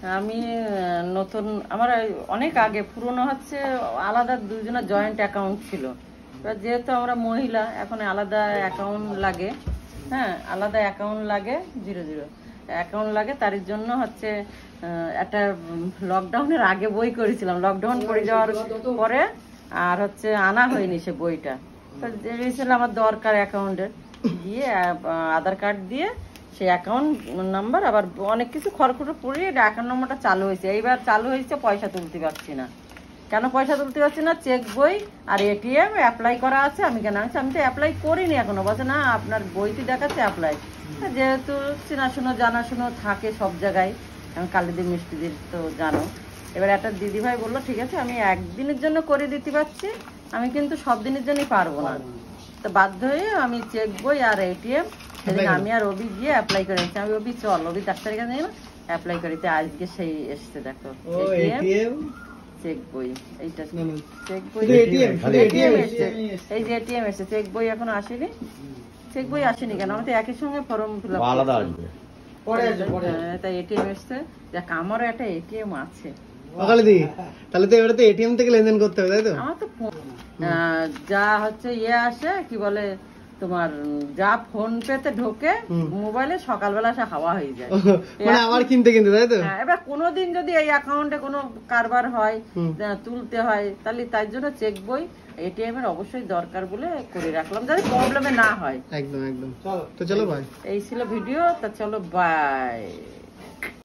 আমি নতুন আমার অনেক আগে পুরনো হচ্ছে আলাদা দুজনের জয়েন্ট অ্যাকাউন্ট ছিল। এবার যেহেতু আমরা মহিলা এখন আলাদা অ্যাকাউন্ট লাগে, হ্যাঁ আলাদা অ্যাকাউন্ট লাগে, 00 অ্যাকাউন্ট লাগে। তার জন্য হচ্ছে একটা লকডাউনের আগে বই করেছিলাম, লকডাউন পড়ে যাওয়ার পরে আর হচ্ছে আনা হয়নি সে বইটা। তো ছিল আমার দরকার অ্যাকাউন্টের, দিয়ে আধার কার্ড দিয়ে সেই অ্যাকাউন্ট নাম্বার আবার অনেক কিছু খড়খড়ো পড়িয়ে অ্যাকাউন্ট নম্বরটা চালু হয়েছে। এইবার চালু হয়েছে, পয়সা তুলতে পারছি না। কেন পয়সা তুলতে পারছি না? চেক বই আর এটিএম অ্যাপ্লাই করা আছে। আমি কেন আমি তো অ্যাপ্লাই করিনি এখনো। বলছে না আপনার বইটি দেখাচ্ছে অ্যাপ্লাই। যেহেতু চেনাশুনো জানাশুনো থাকে সব জায়গায়, আমি কালীদের মিষ্টিদের তো জানো। এবার একটা দিদিভাই বললো ঠিক আছে আমি একদিনের জন্য করে দিতে পারছি, আমি কিন্তু সব দিনের জন্যই পারবো না। তো বাধ্য হয়ে আমি চেক বই আর এটিএম সেদিন আমি আর অভি গিয়ে অ্যাপ্লাই করে নিচ্ছি। আমি অভি চল, অভি ডাক্তারের কাছে নিয়ে অ্যাপ্লাই করিতে আজকে সেই এসছে। দেখো এটিএম চেক বই, এইটা চেক বই এটিএম এসছে, এই যে এটিএম এসছে, চেক বই এখন আসেনি। চেক বই আসেনি কেন? আমি তো একই সঙ্গে ফর্ম ফিল আপ আলাদা আসবে, তাই এটিএম এসছে। দেখ আমারও একটা এটিএম আছে। তাহলে তো এবারে তো এটিএম থেকে লেনদেন করতে হবে, তাই তো? আমার তো যা হচ্ছে আসে কি বলে তোমার, যা ফোন পেতে ঢোকে মোবাইলে সকালবেলা সে হাওয়া হয়ে যায়, মানে আবার কিনতে কিনতে, তাই তো? এবার কোনোদিন যদি এই অ্যাকাউন্টে কোনো কারবার হয়, তুলতে হয়, তাহলে তার জন্য চেক বই এটিএম এর অবশ্যই দরকার বলে করে রাখলাম, যাতে প্রবলেমে না হয়। একদম একদম। তো চলো ভাই, এই ছিল ভিডিও। তা চলো বাই।